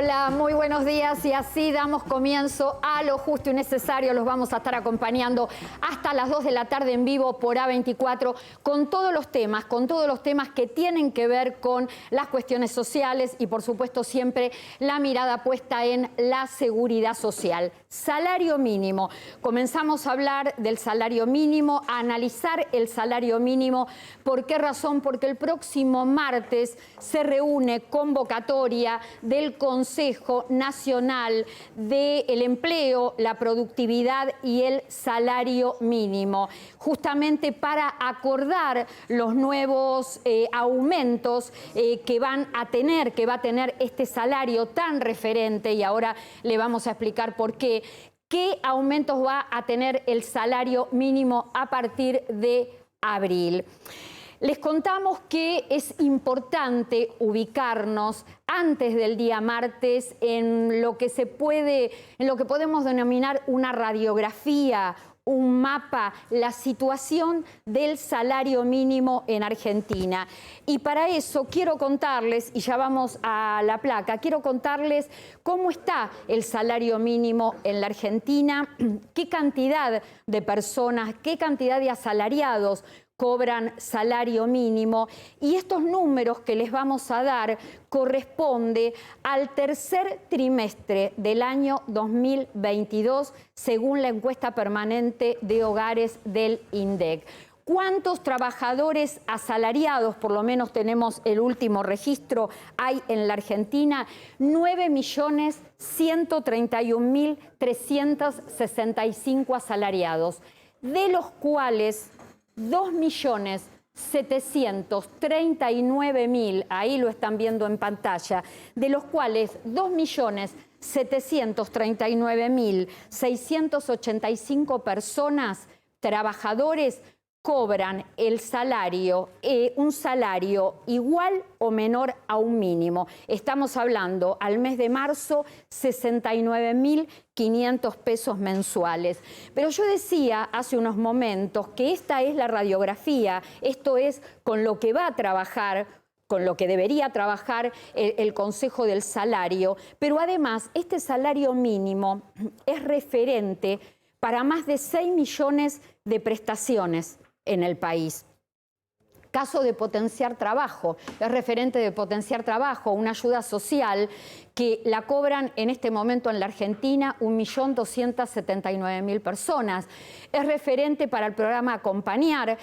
Hola, muy buenos días y así damos comienzo a Lo Justo y Necesario. Los vamos a estar acompañando hasta las 2 de la tarde en vivo por A24 con todos los temas que tienen que ver con las cuestiones sociales y por supuesto siempre la mirada puesta en la seguridad social. Salario mínimo. Comenzamos a hablar del salario mínimo, a analizar el salario mínimo. ¿Por qué razón? Porque el próximo martes se reúne convocatoria del Consejo Nacional del Empleo, la Productividad y el Salario Mínimo, justamente para acordar los nuevos aumentos que va a tener este salario tan referente, y ahora le vamos a explicar por qué. ¿Qué aumentos va a tener el salario mínimo a partir de abril? Les contamos que es importante ubicarnos antes del día martes en lo que podemos denominar una radiografía, un mapa, la situación del salario mínimo en Argentina. Y para eso quiero contarles, y ya vamos a la placa, quiero contarles cómo está el salario mínimo en la Argentina, qué cantidad de personas, qué cantidad de asalariados cobran salario mínimo, y estos números que les vamos a dar corresponde al tercer trimestre del año 2022, según la encuesta permanente de hogares del INDEC. ¿Cuántos trabajadores asalariados, por lo menos tenemos el último registro, hay en la Argentina? 9.131.365 asalariados, de los cuales 2.739.000, ahí lo están viendo en pantalla, de los cuales 2.739.685 personas, trabajadores, cobran el salario, un salario igual o menor a un mínimo. Estamos hablando al mes de marzo, 69.500 pesos mensuales. Pero yo decía hace unos momentos que esta es la radiografía, esto es con lo que va a trabajar, con lo que debería trabajar el Consejo del Salario, pero además este salario mínimo es referente para más de 6 millones de prestaciones en el país. Caso de potenciar trabajo, es referente de potenciar trabajo, una ayuda social que la cobran en este momento en la Argentina 1.279.000 personas. Es referente para el programa Acompañar,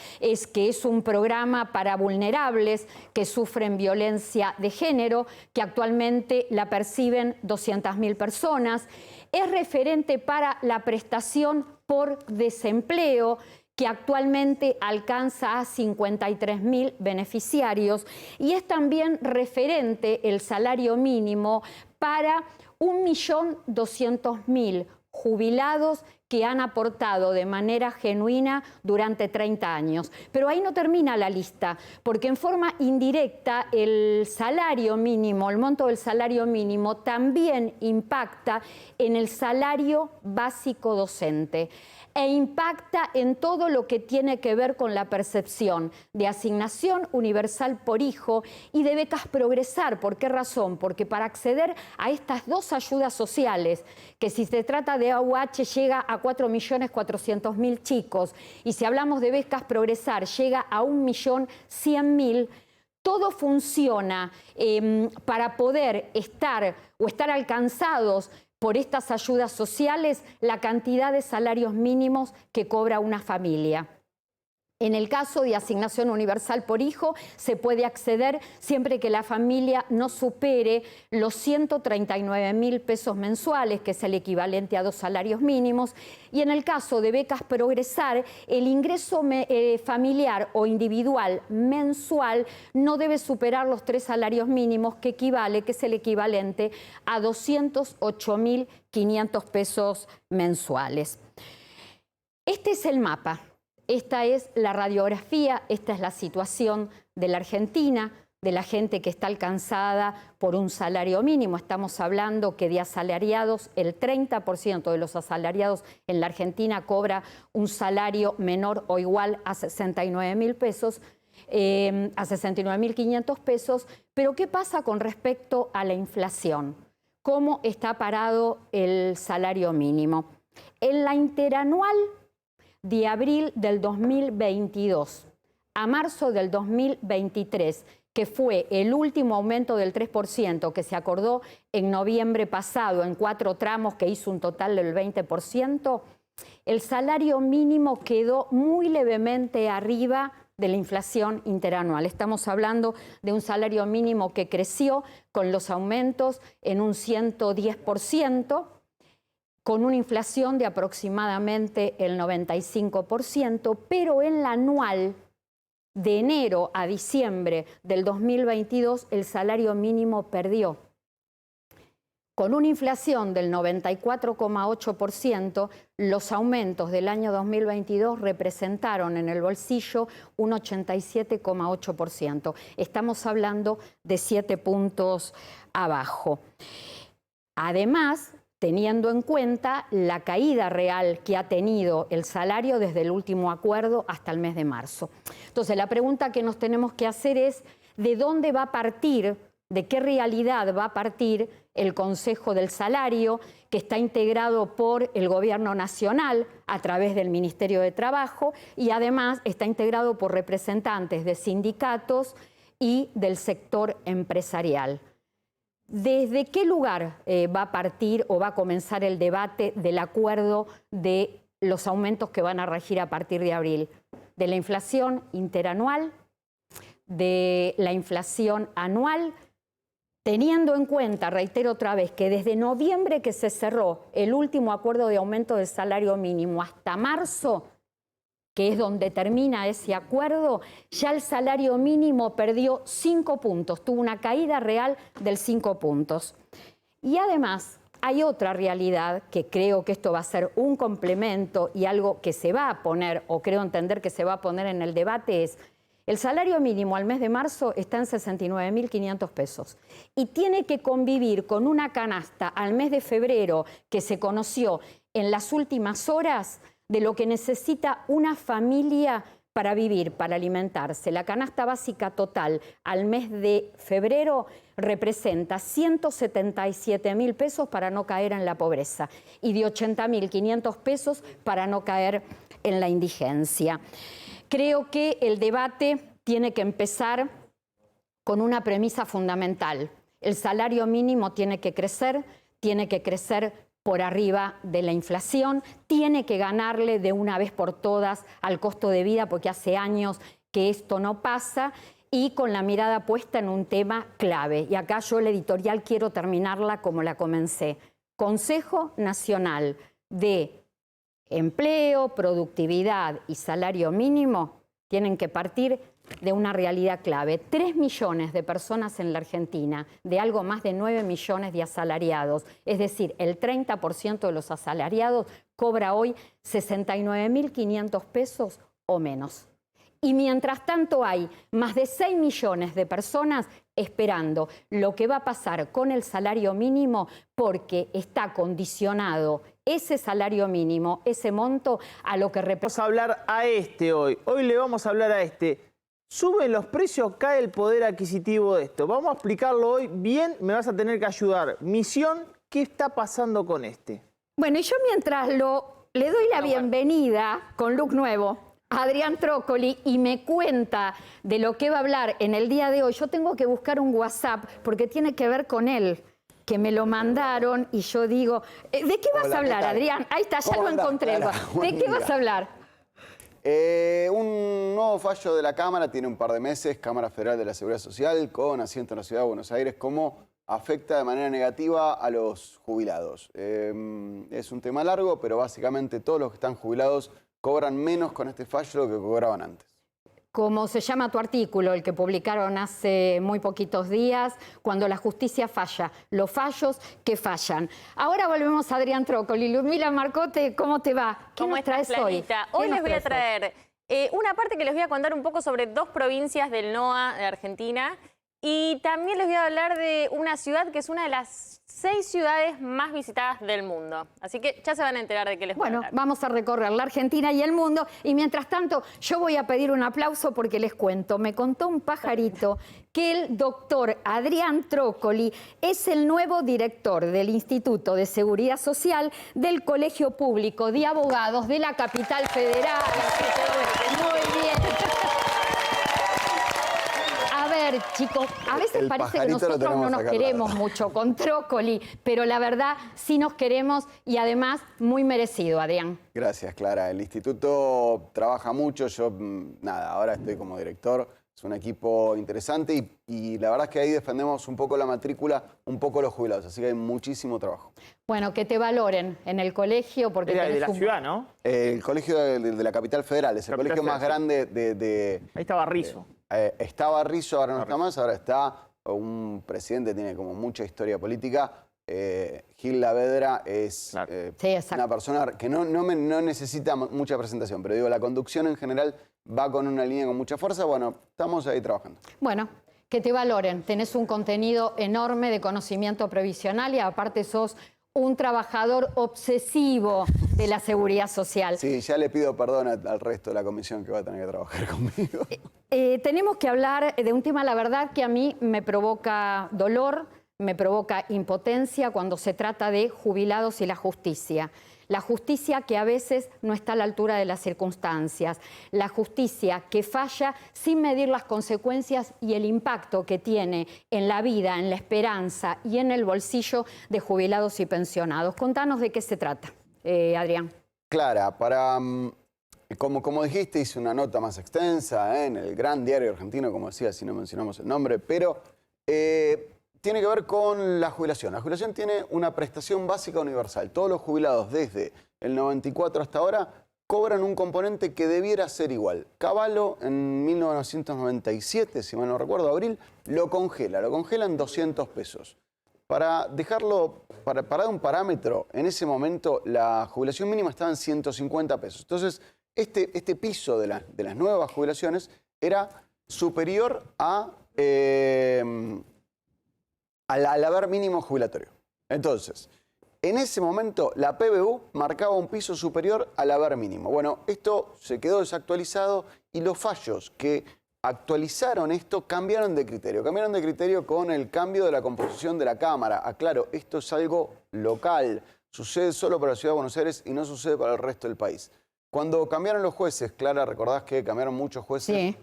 que es un programa para vulnerables que sufren violencia de género, que actualmente la perciben 200.000 personas. Es referente para la prestación por desempleo, que actualmente alcanza a 53.000 beneficiarios, y es también referente el salario mínimo para 1.200.000 jubilados que han aportado de manera genuina durante 30 años. Pero ahí no termina la lista, porque en forma indirecta el salario mínimo, el monto del salario mínimo, también impacta en el salario básico docente e impacta en todo lo que tiene que ver con la percepción de asignación universal por hijo y de becas Progresar. ¿Por qué razón? Porque para acceder a estas dos ayudas sociales, que si se trata de AUH llega a 4.400.000 chicos, y si hablamos de becas Progresar llega a 1.100.000, todo funciona para poder estar alcanzados por estas ayudas sociales la cantidad de salarios mínimos que cobra una familia. En el caso de asignación universal por hijo, se puede acceder siempre que la familia no supere los 139.000 pesos mensuales, que es el equivalente a 2 salarios mínimos. Y en el caso de becas Progresar, el ingreso familiar o individual mensual no debe superar los 3 salarios mínimos, que es el equivalente a 208.500 pesos mensuales. Este es el mapa. Esta es la radiografía, esta es la situación de la Argentina, de la gente que está alcanzada por un salario mínimo. Estamos hablando que de asalariados, el 30% de los asalariados en la Argentina cobra un salario menor o igual a 69.000 pesos, a 69.500 pesos. Pero ¿qué pasa con respecto a la inflación? cómo está parado el salario mínimo. En la interanual de abril del 2022 a marzo del 2023, que fue el último aumento del 3% que se acordó en noviembre pasado en 4 tramos que hizo un total del 20%, el salario mínimo quedó muy levemente arriba de la inflación interanual. Estamos hablando de un salario mínimo que creció con los aumentos en un 110%, con una inflación de aproximadamente el 95%, pero en la anual de enero a diciembre del 2022 el salario mínimo perdió. Con una inflación del 94,8%, los aumentos del año 2022 representaron en el bolsillo un 87,8%. Estamos hablando de 7 puntos abajo. Además, teniendo en cuenta la caída real que ha tenido el salario desde el último acuerdo hasta el mes de marzo. Entonces, la pregunta que nos tenemos que hacer es ¿de dónde va a partir, de qué realidad va a partir el Consejo del Salario, que está integrado por el Gobierno Nacional a través del Ministerio de Trabajo y además está integrado por representantes de sindicatos y del sector empresarial? ¿Desde qué lugar va a partir o va a comenzar el debate del acuerdo de los aumentos que van a regir a partir de abril? ¿De la inflación interanual? ¿De la inflación anual? Teniendo en cuenta, reitero otra vez, que desde noviembre que se cerró el último acuerdo de aumento del salario mínimo hasta marzo, que es donde termina ese acuerdo, ya el salario mínimo perdió 5 puntos, tuvo una caída real del 5 puntos. Y además hay otra realidad que creo que esto va a ser un complemento y algo que se va a poner, o creo entender que se va a poner en el debate, es el salario mínimo al mes de marzo está en 69.500 pesos y tiene que convivir con una canasta al mes de febrero que se conoció en las últimas horas de lo que necesita una familia para vivir, para alimentarse. La canasta básica total al mes de febrero representa 177.000 pesos para no caer en la pobreza y de 80.500 pesos para no caer en la indigencia. Creo que el debate tiene que empezar con una premisa fundamental. El salario mínimo tiene que crecer por arriba de la inflación, tiene que ganarle de una vez por todas al costo de vida, porque hace años que esto no pasa, y con la mirada puesta en un tema clave. Y acá yo la editorial quiero terminarla como la comencé. Consejo Nacional de Empleo, Productividad y Salario Mínimo tienen que partir de una realidad clave. 3 millones de personas en la Argentina, de algo más de 9 millones de asalariados, es decir, el 30% de los asalariados cobra hoy 69.500 pesos o menos. Y mientras tanto hay más de 6 millones de personas esperando lo que va a pasar con el salario mínimo, porque está condicionado ese salario mínimo, ese monto, a lo que representa. Vamos a hablar a hoy. Hoy le vamos a hablar a ¿Suben los precios? ¿Cae el poder adquisitivo de esto? Vamos a explicarlo hoy bien, me vas a tener que ayudar. Misión, ¿qué está pasando con Bueno, y yo mientras le doy la bienvenida con look nuevo a Adrián Trócoli y me cuenta de lo que va a hablar en el día de hoy, yo tengo que buscar un WhatsApp porque tiene que ver con él, que me lo mandaron y yo digo, ¿de qué vas a hablar, Adrián? Ahí está, ya lo encontré. ¿De qué vas a hablar? Un nuevo fallo de la Cámara, tiene un par de meses, Cámara Federal de la Seguridad Social, con asiento en la Ciudad de Buenos Aires, cómo afecta de manera negativa a los jubilados. Es un tema largo, pero básicamente todos los que están jubilados cobran menos con este fallo de lo que cobraban antes. Como se llama tu artículo, el que publicaron hace muy poquitos días, cuando la justicia falla, los fallos que fallan. Ahora volvemos a Adrián Trócoli. Ludmila Marcote, ¿cómo te va? ¿Cómo traes hoy? Hoy les voy a traer una parte que les voy a contar un poco sobre 2 provincias del NOA de Argentina Y también les voy a hablar de una ciudad que es una de las 6 ciudades más visitadas del mundo. Así que ya se van a enterar de qué les voy a hablar. Bueno, vamos a recorrer la Argentina y el mundo. Y mientras tanto, yo voy a pedir un aplauso porque les cuento. Me contó un pajarito que el doctor Adrián Trócoli es el nuevo director del Instituto de Seguridad Social del Colegio Público de Abogados de la Capital Federal. Muy bien. A ver, chicos, a veces El parece que pajarito lo nosotros tenemos no nos acá al queremos lado. mucho con Trócoli, pero la verdad sí nos queremos y además muy merecido, Adrián. Gracias, Clara. El instituto trabaja mucho. Yo, nada, ahora estoy como director. Es un equipo interesante y la verdad es que ahí defendemos un poco la matrícula, un poco los jubilados. Así que hay muchísimo trabajo. Bueno, que te valoren en el colegio porque Era de tenés la un- ciudad, ¿no? El colegio de la Capital Federal es el Capital colegio más Federal, grande de Ahí estaba Rizzo. estaba Rizzo, ahora no está más, ahora está un presidente, tiene como mucha historia política. Gil Lavedra es Claro. Sí, exacto. una persona que no necesita mucha presentación, pero digo, la conducción en general va con una línea con mucha fuerza. Bueno, estamos ahí trabajando. Bueno, que te valoren. Tenés un contenido enorme de conocimiento previsional y aparte sos un trabajador obsesivo de la seguridad social. Sí, ya le pido perdón al resto de la comisión que va a tener que trabajar conmigo. Tenemos que hablar de un tema, la verdad, que a mí me provoca dolor, me provoca impotencia cuando se trata de jubilados y la justicia. La justicia que a veces no está a la altura de las circunstancias. La justicia que falla sin medir las consecuencias y el impacto que tiene en la vida, en la esperanza y en el bolsillo de jubilados y pensionados. Contanos de qué se trata, Adrián. Clara, como dijiste, hice una nota más extensa en el gran diario argentino, como decía, si no mencionamos el nombre, pero tiene que ver con la jubilación. La jubilación tiene una prestación básica universal. Todos los jubilados desde el 94 hasta ahora cobran un componente que debiera ser igual. Cavallo en 1997, si mal no recuerdo, abril, lo congela en 200 pesos. Para dejarlo, para dar un parámetro, en ese momento la jubilación mínima estaba en 150 pesos. Entonces, este piso de las nuevas jubilaciones era superior al haber mínimo jubilatorio. Entonces, en ese momento la PBU marcaba un piso superior al haber mínimo. Bueno, esto se quedó desactualizado y los fallos que actualizaron esto cambiaron de criterio. Cambiaron de criterio con el cambio de la composición de la Cámara. Aclaro, esto es algo local. Sucede solo para la Ciudad de Buenos Aires y no sucede para el resto del país. Cuando cambiaron los jueces, Clara, recordás que cambiaron muchos jueces Sí.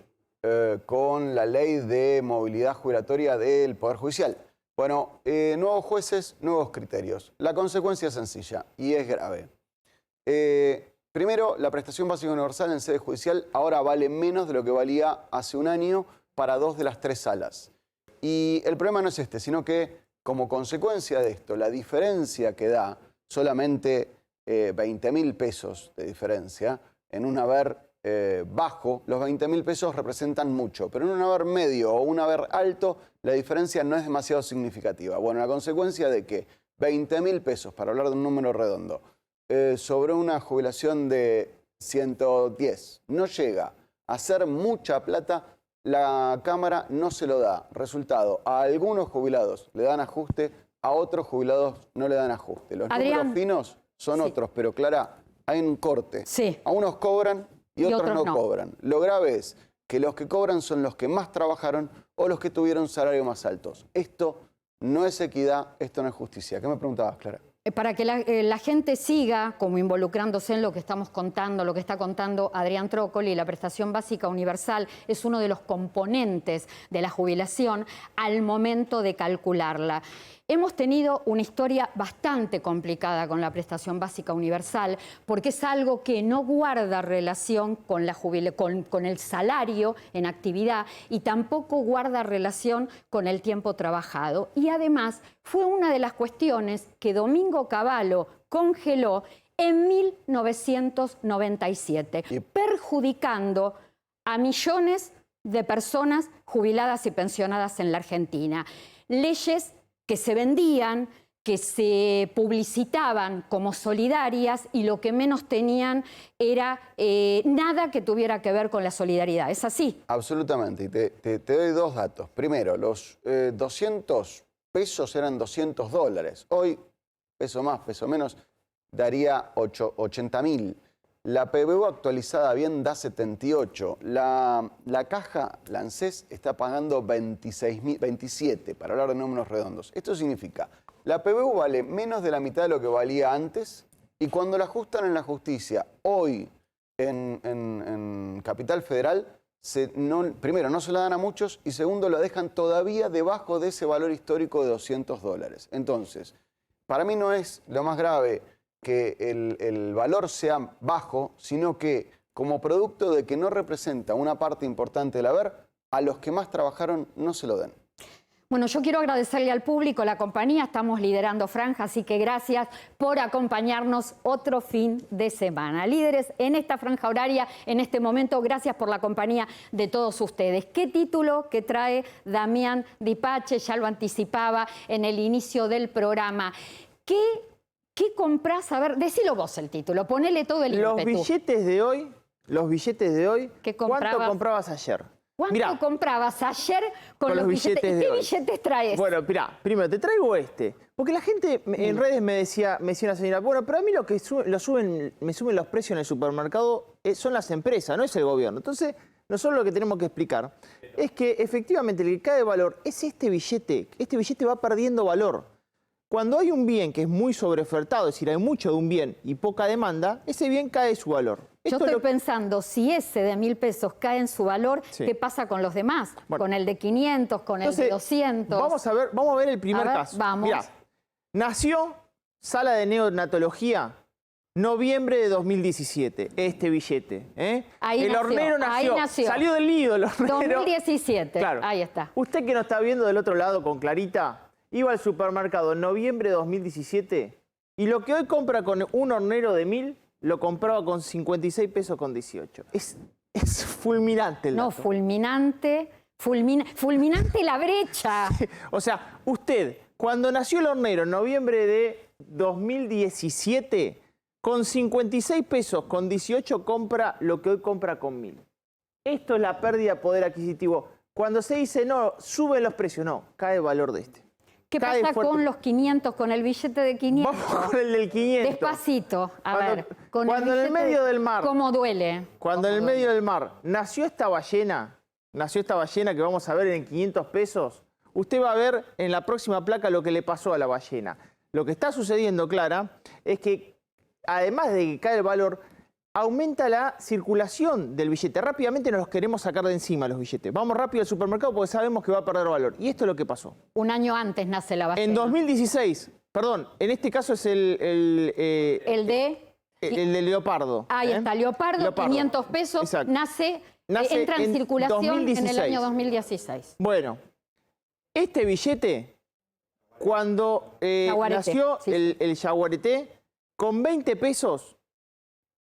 Con la ley de movilidad jubilatoria del Poder Judicial. Bueno, nuevos jueces, nuevos criterios. La consecuencia es sencilla y es grave. Primero, la prestación básica universal en sede judicial ahora vale menos de lo que valía hace un año para 2 de las 3 salas. Y el problema no es este, sino que como consecuencia de esto, la diferencia que da solamente 20.000 pesos de diferencia, en un haber bajo, los 20.000 pesos representan mucho, pero en un haber medio o un haber alto, la diferencia no es demasiado significativa. Bueno, la consecuencia de que 20.000 pesos, para hablar de un número redondo, sobre una jubilación de 110, no llega a ser mucha plata, la Cámara no se lo da. Resultado, a algunos jubilados le dan ajuste, a otros jubilados no le dan ajuste. Los Adrián, números finos son otros, pero Clara, hay un corte. Sí. A unos cobran y otros no cobran. Lo grave es que los que cobran son los que más trabajaron o los que tuvieron salarios más altos. Esto no es equidad, esto no es justicia. ¿Qué me preguntabas, Clara? Para que la gente siga como involucrándose en lo que estamos contando, lo que está contando Adrián Trócoli, la prestación básica universal es uno de los componentes de la jubilación al momento de calcularla. Hemos tenido una historia bastante complicada con la prestación básica universal porque es algo que no guarda relación con el salario en actividad y tampoco guarda relación con el tiempo trabajado. Y además fue una de las cuestiones que Domingo Cavallo congeló en 1997, perjudicando a millones de personas jubiladas y pensionadas en la Argentina. Leyes que se vendían, que se publicitaban como solidarias y lo que menos tenían era nada que tuviera que ver con la solidaridad. ¿Es así? Absolutamente. Y te doy dos datos. Primero, los 200 pesos eran 200 dólares. Hoy, peso más, peso menos, daría 80.000. La PBU actualizada bien da 78. La caja, la ANSES, está pagando 27, para hablar de números redondos. Esto significa, la PBU vale menos de la mitad de lo que valía antes, y cuando la ajustan en la justicia, hoy en Capital Federal, primero, no se la dan a muchos, y segundo, la dejan todavía debajo de ese valor histórico de 200 dólares. Entonces, para mí no es lo más grave que el valor sea bajo, sino que como producto de que no representa una parte importante del haber, a los que más trabajaron no se lo den. Bueno, yo quiero agradecerle al público, la compañía, estamos liderando Franja, así que gracias por acompañarnos otro fin de semana. Líderes, en esta franja horaria, en este momento, gracias por la compañía de todos ustedes. ¿Qué título que trae Damián Dipache? Ya lo anticipaba en el inicio del programa. ¿Qué comprás? A ver, decilo vos el título, ponele todo el ímpetu. Los billetes de hoy, ¿cuánto comprabas ayer? ¿Cuánto comprabas ayer con los billetes de hoy? ¿Qué billetes traes? Bueno, mirá, primero te traigo este. Porque la gente en redes me decía una señora, bueno, pero a mí lo que me suben los precios en el supermercado son las empresas, no es el gobierno. Entonces, nosotros lo que tenemos que explicar es que efectivamente el que cae de valor es este billete. Este billete va perdiendo valor. Cuando hay un bien que es muy sobreofertado, es decir, hay mucho de un bien y poca demanda, ese bien cae de su valor. Yo estoy pensando, si ese de 1.000 pesos cae en su valor, sí, ¿qué pasa con los demás? Bueno, con el de 500, con el de 200. Vamos a ver el primer caso. Vamos. Mirá, nació Sala de Neonatología, noviembre de 2017, este billete. El hornero nació, salió del nido el hornero. 2017, claro. Ahí está. Usted que nos está viendo del otro lado con Clarita, iba al supermercado en noviembre de 2017 y lo que hoy compra con un hornero de 1.000, lo compraba con 56 pesos con 18. Es fulminante el dato. No, fulminante la brecha. Sí, o sea, usted, cuando nació el hornero en noviembre de 2017, con 56 pesos con 18 compra lo que hoy compra con 1.000. Esto es la pérdida de poder adquisitivo. Cuando se dice, no, suben los precios, no, cae el valor de este. ¿Qué pasa con los 500, con el billete de 500? Vamos con el del 500. Despacito, cuando en el medio del mar. ¿Cómo duele? Cuando en el medio del mar nació esta ballena que vamos a ver en 500 pesos, usted va a ver en la próxima placa lo que le pasó a la ballena. Lo que está sucediendo, Clara, es que además de que cae el valor, aumenta la circulación del billete. Rápidamente nos los queremos sacar de encima los billetes. Vamos rápido al supermercado porque sabemos que va a perder valor. Y esto es lo que pasó. Un año antes nace la ballena. En 2016, perdón, en este caso es el de leopardo. Ahí está, leopardo, 500 pesos, exacto. entra en circulación 2016. En el año 2016. Bueno, este billete, cuando nació el yaguareté, con 20 pesos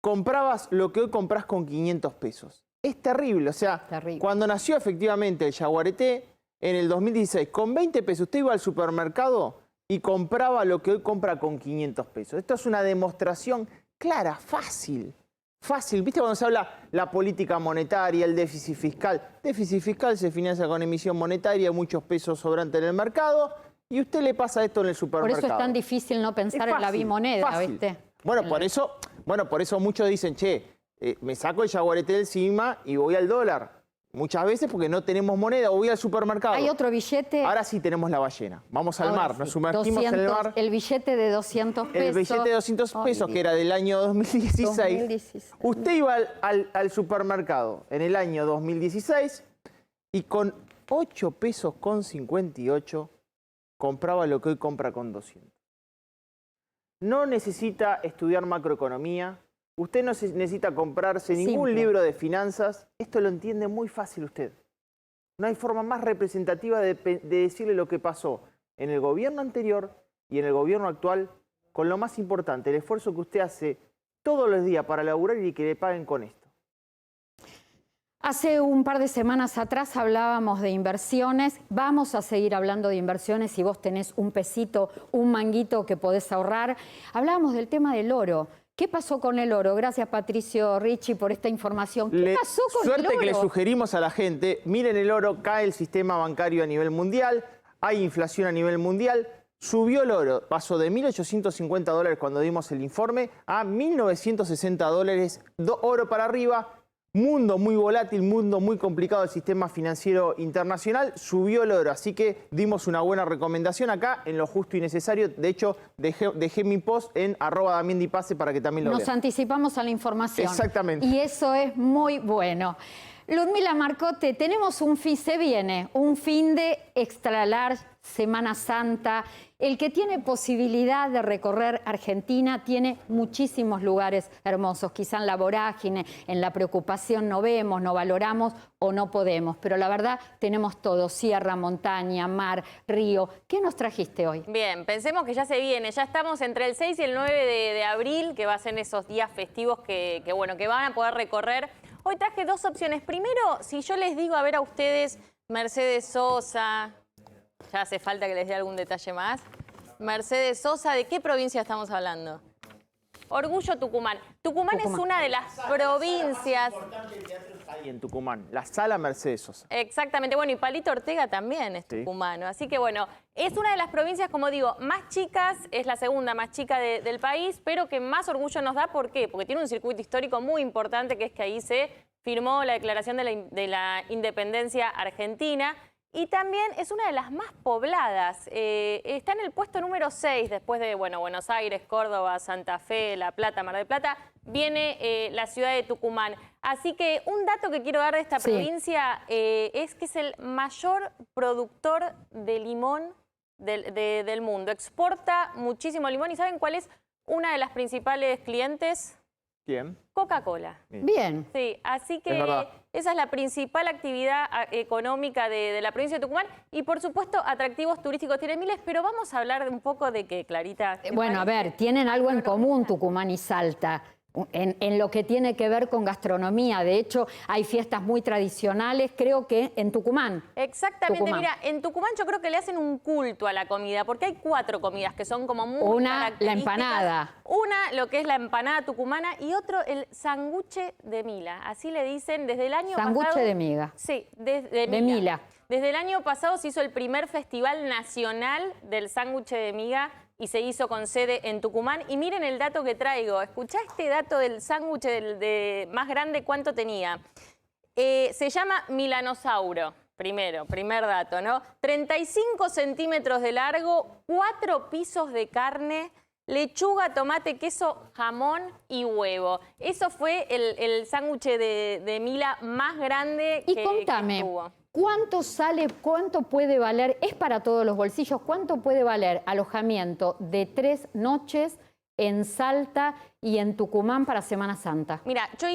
comprabas lo que hoy compras con 500 pesos. Es terrible, o sea, cuando nació efectivamente el yaguareté, en el 2016, con 20 pesos usted iba al supermercado y compraba lo que hoy compra con 500 pesos. Esto es una demostración clara, fácil. Fácil, ¿viste cuando se habla la política monetaria, el déficit fiscal? Déficit fiscal se financia con emisión monetaria, muchos pesos sobrantes en el mercado, y usted le pasa esto en el supermercado. Por eso es tan difícil no pensar en la bimoneda, ¿viste? Bueno, por eso muchos dicen, che, me saco el yaguareté de encima y voy al dólar. Muchas veces porque no tenemos moneda o voy al supermercado. ¿Hay otro billete? Ahora sí tenemos la ballena. Vamos al mar, nos sumergimos en el mar. El billete de 200 pesos. El billete de 200 pesos, que era del año 2016. Usted iba al supermercado en el año 2016 y con 8 pesos con 58 compraba lo que hoy compra con 200. No necesita estudiar macroeconomía. Usted no necesita comprarse ningún libro de finanzas. Esto lo entiende muy fácil usted. No hay forma más representativa de decirle lo que pasó en el gobierno anterior y en el gobierno actual, con lo más importante, el esfuerzo que usted hace todos los días para laburar y que le paguen con esto. Hace un par de semanas atrás hablábamos de inversiones, vamos a seguir hablando de inversiones si vos tenés un pesito, un manguito que podés ahorrar. Hablábamos del tema del oro. ¿Qué pasó con el oro? Gracias, Patricio Ricci, por esta información. ¿Qué pasó con el oro? Suerte que le sugerimos a la gente, miren el oro, cae el sistema bancario a nivel mundial, hay inflación a nivel mundial, subió el oro, pasó de $1.850 cuando dimos el informe a $1.960, oro para arriba. Mundo muy volátil, mundo muy complicado el sistema financiero internacional, subió el oro, así que dimos una buena recomendación acá en Lo Justo y Necesario. De hecho, dejé mi post en @DamienDiPase para que también lo vean. Nos anticipamos a la información. Exactamente. Y eso es muy bueno. Ludmila Marcotte, tenemos se viene un fin de extra large, Semana Santa. El que tiene posibilidad de recorrer Argentina tiene muchísimos lugares hermosos. Quizá en la vorágine, en la preocupación no vemos, no valoramos o no podemos. Pero la verdad tenemos todo, sierra, montaña, mar, río. ¿Qué nos trajiste hoy? Bien, pensemos que ya se viene. Ya estamos entre el 6 y el 9 de abril, que va a ser esos días festivos que van a poder recorrer. Hoy traje dos opciones. Primero, si yo les digo a ver a ustedes Mercedes Sosa, ya hace falta que les dé algún detalle más. Mercedes Sosa, ¿de qué provincia estamos hablando? Orgullo Tucumán. Tucumán es una de las provincias... Ahí en Tucumán, la Sala Mercedes Sosa. Exactamente, bueno, y Palito Ortega también es tucumano. Así que bueno, es una de las provincias, como digo, más chicas, es la segunda más chica del país, pero que más orgullo nos da. ¿Por qué? Porque tiene un circuito histórico muy importante, que es que ahí se firmó la Declaración de la Independencia Argentina. Y también es una de las más pobladas. Está en el puesto número 6, después de Buenos Aires, Córdoba, Santa Fe, La Plata, Mar del Plata, viene la ciudad de Tucumán. Así que un dato que quiero dar de esta provincia es que es el mayor productor de limón del mundo. Exporta muchísimo limón. ¿Y saben cuál es una de las principales clientes? ¿Quién? Coca-Cola. Bien. Sí, así que esa es la principal actividad económica de la provincia de Tucumán. Y por supuesto, atractivos turísticos tiene miles, pero vamos a hablar un poco de que, Clarita... Bueno, a ver, tienen algo en común Tucumán y Salta. En lo que tiene que ver con gastronomía. De hecho, hay fiestas muy tradicionales, creo que en Tucumán. Exactamente, mira, en Tucumán yo creo que le hacen un culto a la comida, porque hay 4 comidas que son como muy características. La empanada. Una, lo que es la empanada tucumana, y otro, el sanguche de Mila. Así le dicen desde el año pasado. Sanguche de miga. Sí, de Mila. Desde el año pasado se hizo el primer Festival Nacional del Sándwich de Miga y se hizo con sede en Tucumán. Y miren el dato que traigo. Escuchá este dato del sándwich más grande, ¿cuánto tenía? Se llama Milanosauro, primer dato, ¿no? 35 centímetros de largo, 4 pisos de carne, lechuga, tomate, queso, jamón y huevo. Eso fue el sándwich de Mila más grande que tuvo. ¿Cuánto sale, cuánto puede valer? Es para todos los bolsillos. ¿Cuánto puede valer alojamiento de 3 noches en Salta y en Tucumán para Semana Santa? Mira, yo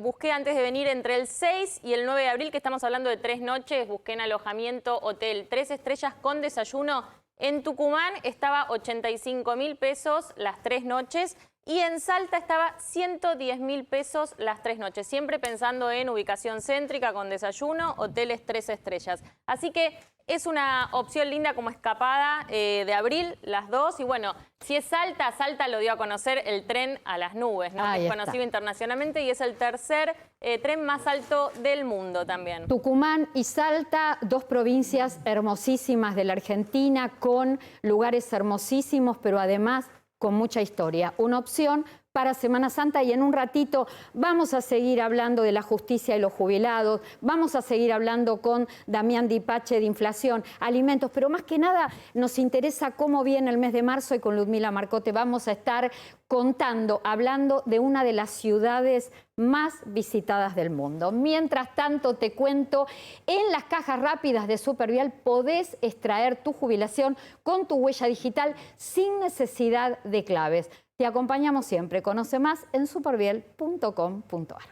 busqué antes de venir entre el 6 y el 9 de abril, que estamos hablando de 3 noches, busqué en alojamiento, hotel 3 estrellas con desayuno. En Tucumán estaba 85.000 pesos las 3 noches. Y en Salta estaba 110.000 pesos las 3 noches, siempre pensando en ubicación céntrica, con desayuno, hoteles 3 estrellas. Así que es una opción linda como escapada de abril, las 2. Y bueno, si es Salta, Salta lo dio a conocer el tren a las nubes, ¿no? Es conocido internacionalmente y es el tercer tren más alto del mundo también. Tucumán y Salta, 2 provincias hermosísimas de la Argentina, con lugares hermosísimos, pero además con mucha historia. Una opción para Semana Santa, y en un ratito vamos a seguir hablando de la justicia y los jubilados, vamos a seguir hablando con Damián Dipache de inflación, alimentos, pero más que nada nos interesa cómo viene el mes de marzo, y con Ludmila Marcotte vamos a estar hablando de una de las ciudades más visitadas del mundo. Mientras tanto, te cuento, en las cajas rápidas de Supervial podés extraer tu jubilación con tu huella digital sin necesidad de claves. Te acompañamos siempre. Conoce más en superviel.com.ar.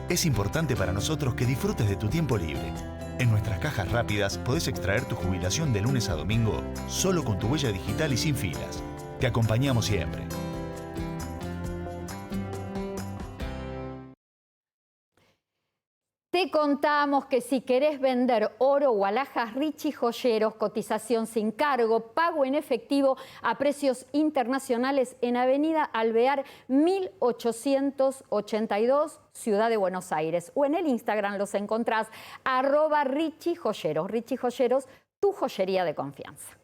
Es importante para nosotros que disfrutes de tu tiempo libre. En nuestras cajas rápidas podés extraer tu jubilación de lunes a domingo solo con tu huella digital y sin filas. Te acompañamos siempre. Te contamos que si querés vender oro o alhajas Richie Joyeros, cotización sin cargo, pago en efectivo a precios internacionales en Avenida Alvear 1882, Ciudad de Buenos Aires. O en el Instagram los encontrás @Richie Joyeros. Richie Joyeros, tu joyería de confianza.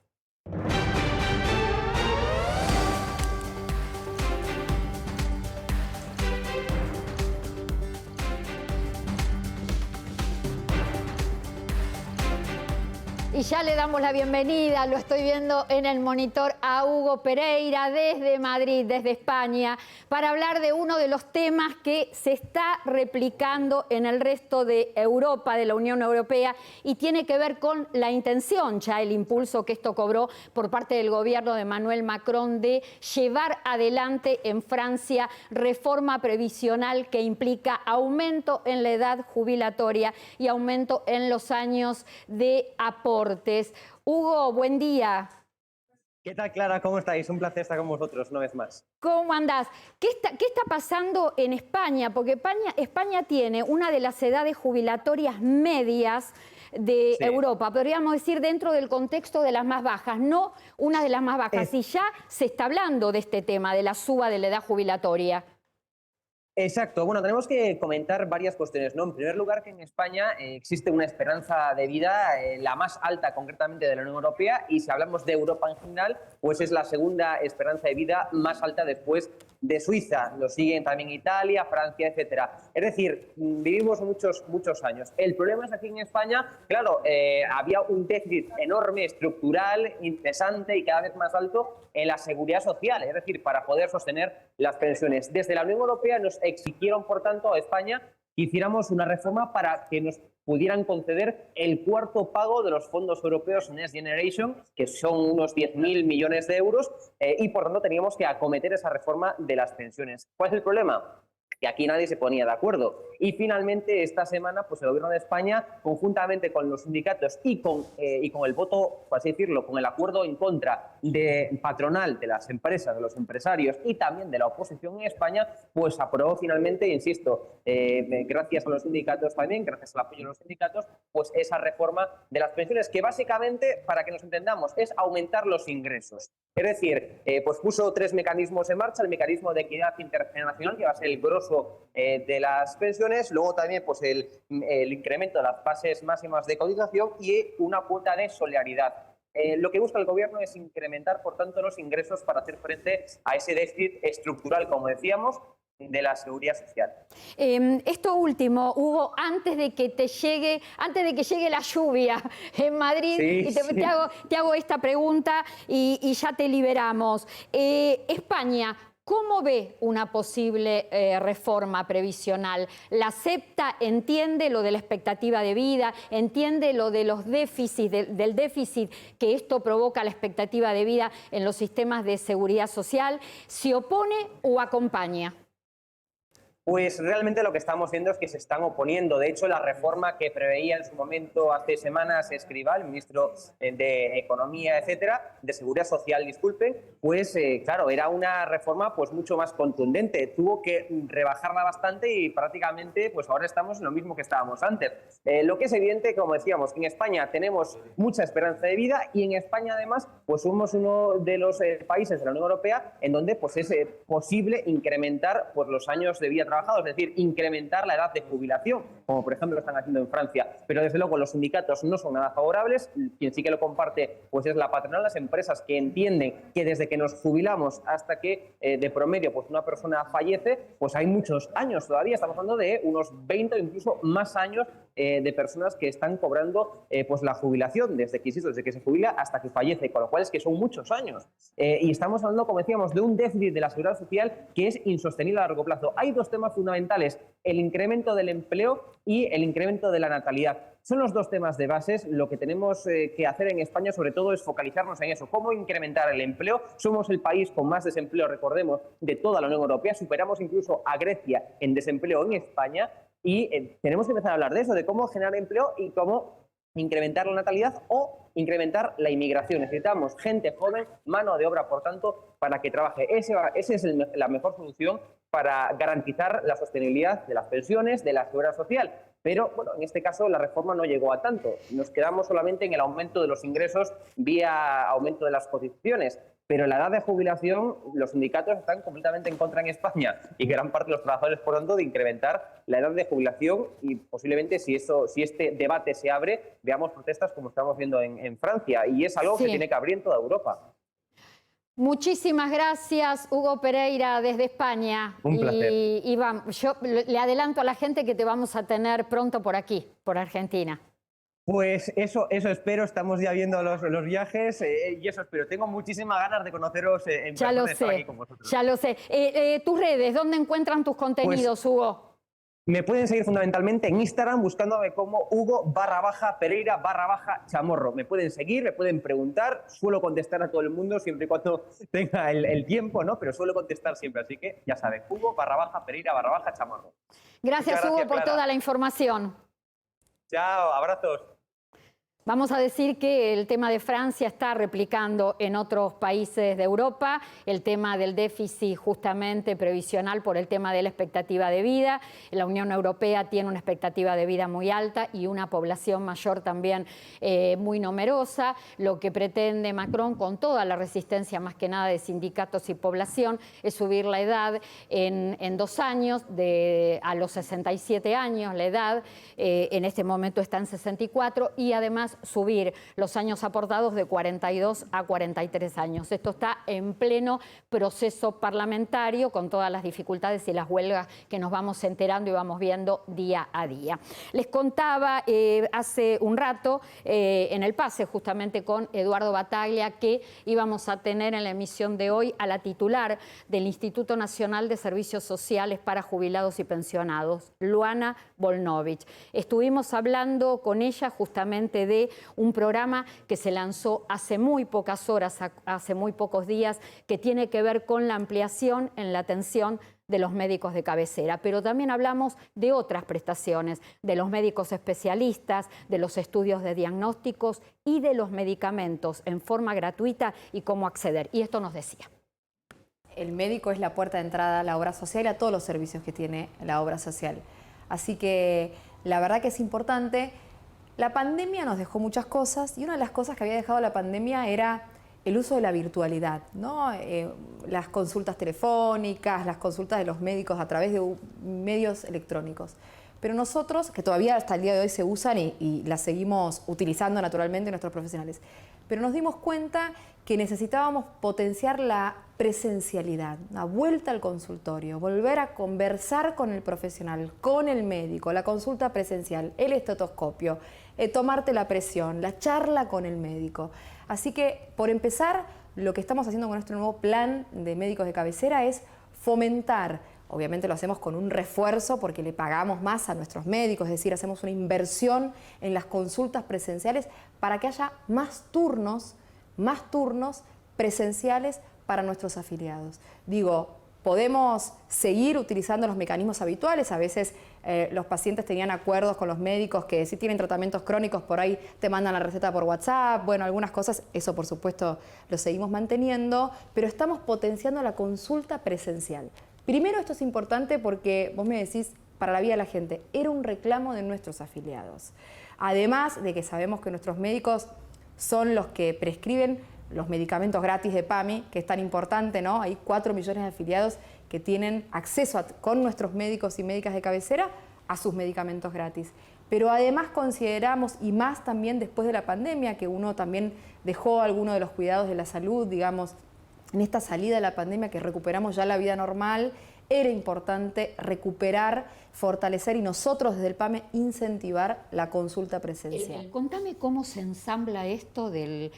Y ya le damos la bienvenida, lo estoy viendo en el monitor, a Hugo Pereira desde Madrid, desde España, para hablar de uno de los temas que se está replicando en el resto de Europa, de la Unión Europea, y tiene que ver con la intención, ya el impulso que esto cobró por parte del gobierno de Emmanuel Macron de llevar adelante en Francia reforma previsional que implica aumento en la edad jubilatoria y aumento en los años de aporte. Hugo, buen día. ¿Qué tal, Clara? ¿Cómo estáis? Un placer estar con vosotros una vez más. ¿Cómo andás? ¿Qué está pasando en España? Porque España tiene una de las edades jubilatorias medias de Europa, podríamos decir dentro del contexto de las más bajas, no una de las más bajas. Y ya se está hablando de este tema, de la suba de la edad jubilatoria. Exacto. Bueno, tenemos que comentar varias cuestiones, ¿no? En primer lugar, que en España existe una esperanza de vida la más alta concretamente de la Unión Europea, y si hablamos de Europa en general, pues es la segunda esperanza de vida más alta después de Suiza. Lo siguen también Italia, Francia, etcétera. Es decir, vivimos muchos años. El problema es que aquí en España, claro, había un déficit enorme, estructural, incesante y cada vez más alto en la seguridad social, es decir, para poder sostener las pensiones. Desde la Unión Europea nos exigieron, por tanto, a España que hiciéramos una reforma para que nos pudieran conceder el cuarto pago de los fondos europeos Next Generation, que son unos 10.000 millones de euros, y por tanto teníamos que acometer esa reforma de las pensiones. ¿Cuál es el problema? Que aquí nadie se ponía de acuerdo. Y finalmente esta semana pues el Gobierno de España, conjuntamente con los sindicatos y con el voto, por así decirlo, con el acuerdo en contra de patronal de las empresas, de los empresarios y también de la oposición en España, pues aprobó finalmente, insisto, gracias a los sindicatos también, gracias al apoyo de los sindicatos, pues esa reforma de las pensiones, que básicamente, para que nos entendamos, es aumentar los ingresos. Es decir, pues puso 3 mecanismos en marcha: el mecanismo de equidad intergeneracional, que va a ser el grosso de las pensiones, luego también pues el incremento de las bases máximas de cotización y una cuota de solidaridad. Lo que busca el Gobierno es incrementar, por tanto, los ingresos para hacer frente a ese déficit estructural, como decíamos, de la seguridad social. Esto último, Hugo, antes de que llegue la lluvia en Madrid, te hago esta pregunta y ya te liberamos. España, ¿cómo ve una posible reforma previsional? ¿La acepta? ¿Entiende lo de la expectativa de vida? ¿Entiende lo de los déficits, del déficit que esto provoca a la expectativa de vida en los sistemas de seguridad social? ¿Se opone o acompaña? Pues realmente lo que estamos viendo es que se están oponiendo. De hecho, la reforma que preveía en su momento, hace semanas, Escrivá, el ministro de Economía, etcétera, de Seguridad Social, disculpen, pues claro, era una reforma pues mucho más contundente. Tuvo que rebajarla bastante y prácticamente pues ahora estamos en lo mismo que estábamos antes. Lo que es evidente, como decíamos, que en España tenemos mucha esperanza de vida y en España además pues somos uno de los países de la Unión Europea en donde pues es posible incrementar pues los años de vida trabajados, es decir, incrementar la edad de jubilación, como por ejemplo lo están haciendo en Francia. Pero desde luego los sindicatos no son nada favorables. Quien sí que lo comparte pues es la patronal, las empresas que entienden que desde que nos jubilamos hasta que de promedio pues una persona fallece, pues hay muchos años todavía. Estamos hablando de unos 20 o incluso más años de personas que están cobrando pues la jubilación desde que se jubila hasta que fallece, con lo cual es que son muchos años. Y estamos hablando, como decíamos, de un déficit de la seguridad social que es insostenible a largo plazo. Hay dos temas fundamentales: el incremento del empleo y el incremento de la natalidad. Son los dos temas de bases. Lo que tenemos que hacer en España sobre todo es focalizarnos en eso. ¿Cómo incrementar el empleo? Somos el país con más desempleo, recordemos, de toda la Unión Europea. Superamos incluso a Grecia en desempleo en España. Y tenemos que empezar a hablar de eso, de cómo generar empleo y cómo incrementar la natalidad o incrementar la inmigración. Necesitamos gente joven, mano de obra, por tanto, para que trabaje. Esa es la mejor solución para garantizar la sostenibilidad de las pensiones, de la seguridad social. Pero bueno, en este caso la reforma no llegó a tanto. Nos quedamos solamente en el aumento de los ingresos vía aumento de las cotizaciones. Pero la edad de jubilación, los sindicatos están completamente en contra en España y gran parte de los trabajadores, por tanto, de incrementar la edad de jubilación y posiblemente, si este debate se abre, veamos protestas como estamos viendo en Francia. Y es algo que tiene que abrir en toda Europa. Muchísimas gracias, Hugo Pereira, desde España. Un placer. Y vamos, yo le adelanto a la gente que te vamos a tener pronto por aquí, por Argentina. Pues eso espero, estamos ya viendo los viajes y eso espero. Tengo muchísimas ganas de conoceros en persona, de estar aquí con vosotros. Ya lo sé. Tus redes, ¿dónde encuentran tus contenidos, Pues, Hugo? Me pueden seguir fundamentalmente en Instagram buscándome como Hugo_Pereira_Chamorro. Me pueden seguir, me pueden preguntar, suelo contestar a todo el mundo siempre y cuando tenga el tiempo, ¿no? Pero suelo contestar siempre, así que ya saben, Hugo_Pereira_Chamorro. Gracias, Hugo, por Clara. toda la información. Chao, abrazos. Vamos a decir que el tema de Francia está replicando en otros países de Europa, el tema del déficit justamente previsional por el tema de la expectativa de vida. La Unión Europea tiene una expectativa de vida muy alta y una población mayor también muy numerosa. Lo que pretende Macron, con toda la resistencia más que nada de sindicatos y población, es subir la edad en 2 años, a los 67 años la edad. En este momento está en 64 y además subir los años aportados de 42 a 43 años. Esto está en pleno proceso parlamentario con todas las dificultades y las huelgas que nos vamos enterando y vamos viendo día a día. Les contaba hace un rato en el pase justamente con Eduardo Bataglia que íbamos a tener en la emisión de hoy a la titular del Instituto Nacional de Servicios Sociales para Jubilados y Pensionados, Luana Volnovich. Estuvimos hablando con ella justamente de un programa que se lanzó hace muy pocas horas, hace muy pocos días, que tiene que ver con la ampliación en la atención de los médicos de cabecera, pero también hablamos de otras prestaciones, de los médicos especialistas, de los estudios de diagnósticos y de los medicamentos en forma gratuita y cómo acceder. Y esto nos decía. El médico es la puerta de entrada a la obra social y a todos los servicios que tiene la obra social. Así que la verdad que es importante. La pandemia nos dejó muchas cosas y una de las cosas que había dejado la pandemia era el uso de la virtualidad, ¿no? Las consultas telefónicas, las consultas de los médicos a través de medios electrónicos. Pero nosotros, que todavía hasta el día de hoy se usan y las seguimos utilizando naturalmente nuestros profesionales, pero nos dimos cuenta que necesitábamos potenciar la presencialidad, una vuelta al consultorio, volver a conversar con el profesional, con el médico, la consulta presencial, el estetoscopio, tomarte la presión, la charla con el médico. Así que, por empezar, lo que estamos haciendo con nuestro nuevo plan de médicos de cabecera es fomentar, obviamente lo hacemos con un refuerzo porque le pagamos más a nuestros médicos, es decir, hacemos una inversión en las consultas presenciales para que haya más turnos presenciales para nuestros afiliados. Digo, podemos seguir utilizando los mecanismos habituales. A veces los pacientes tenían acuerdos con los médicos que si tienen tratamientos crónicos por ahí te mandan la receta por WhatsApp. Bueno, algunas cosas, eso por supuesto lo seguimos manteniendo, pero estamos potenciando la consulta presencial. Primero, esto es importante porque vos me decís, para la vida de la gente, era un reclamo de nuestros afiliados. Además de que sabemos que nuestros médicos son los que prescriben los medicamentos gratis de PAMI, que es tan importante, ¿no? Hay 4 millones de afiliados que tienen acceso con nuestros médicos y médicas de cabecera a sus medicamentos gratis. Pero además consideramos, y más también después de la pandemia, que uno también dejó algunos de los cuidados de la salud, digamos, en esta salida de la pandemia que recuperamos ya la vida normal, era importante recuperar, fortalecer y nosotros desde el PAME incentivar la consulta presencial. Contame cómo se ensambla esto del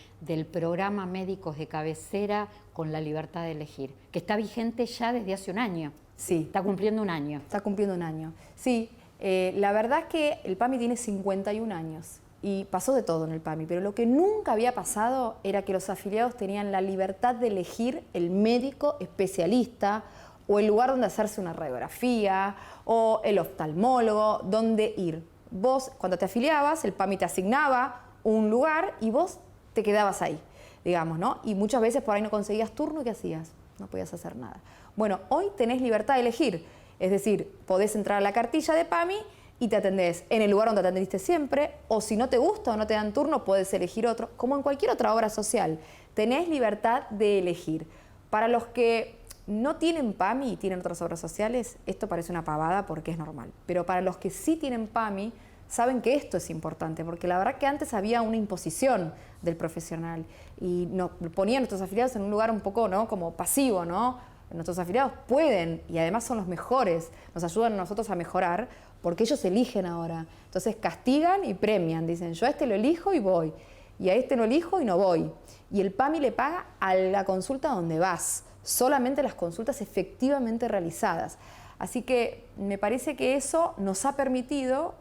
programa Médicos de Cabecera con la libertad de elegir, que está vigente ya desde hace un año. Sí. Está cumpliendo un año. Está cumpliendo un año. Sí, la verdad es que el PAMI tiene 51 años y pasó de todo en el PAMI, pero lo que nunca había pasado era que los afiliados tenían la libertad de elegir el médico especialista o el lugar donde hacerse una radiografía, o el oftalmólogo, dónde ir. Vos, cuando te afiliabas, el PAMI te asignaba un lugar y vos te quedabas ahí, digamos, ¿no? Y muchas veces por ahí no conseguías turno, ¿qué hacías? No podías hacer nada. Bueno, hoy tenés libertad de elegir, es decir, podés entrar a la cartilla de PAMI, y te atendés en el lugar donde te atendiste siempre, o si no te gusta o no te dan turno, puedes elegir otro, como en cualquier otra obra social. Tenés libertad de elegir. Para los que no tienen PAMI y tienen otras obras sociales, esto parece una pavada porque es normal. Pero para los que sí tienen PAMI, saben que esto es importante, porque la verdad que antes había una imposición del profesional y nos ponían a nuestros afiliados en un lugar un poco, ¿no?, como pasivo, ¿no? Nuestros afiliados pueden y además son los mejores, nos ayudan a nosotros a mejorar porque ellos eligen ahora. Entonces castigan y premian, dicen yo a este lo elijo y voy, y a este lo elijo y no voy. Y el PAMI le paga a la consulta donde vas, solamente las consultas efectivamente realizadas. Así que me parece que eso nos ha permitido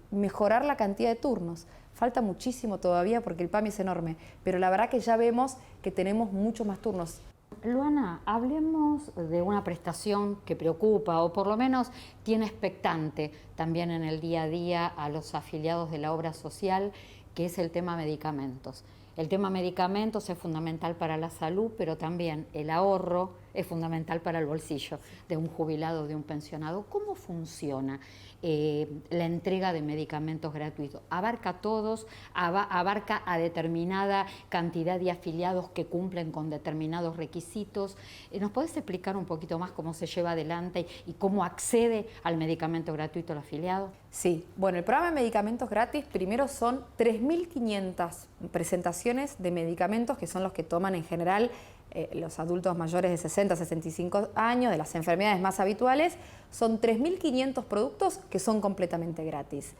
mejorar la cantidad de turnos. Falta muchísimo todavía porque el PAMI es enorme, pero la verdad que ya vemos que tenemos muchos más turnos. Luana, hablemos de una prestación que preocupa o por lo menos tiene expectante también en el día a día a los afiliados de la obra social, que es el tema medicamentos. El tema medicamentos es fundamental para la salud, pero también el ahorro es fundamental para el bolsillo de un jubilado, de un pensionado. ¿Cómo funciona la entrega de medicamentos gratuitos? ¿Abarca a todos? ¿Abarca a determinada cantidad de afiliados que cumplen con determinados requisitos? ¿Nos podés explicar un poquito más cómo se lleva adelante y cómo accede al medicamento gratuito el afiliado? Sí, bueno, el programa de medicamentos gratis primero son 3.500 presentaciones de medicamentos que son los que toman en general los adultos mayores de 60 a 65 años, de las enfermedades más habituales. Son 3.500 productos que son completamente gratis.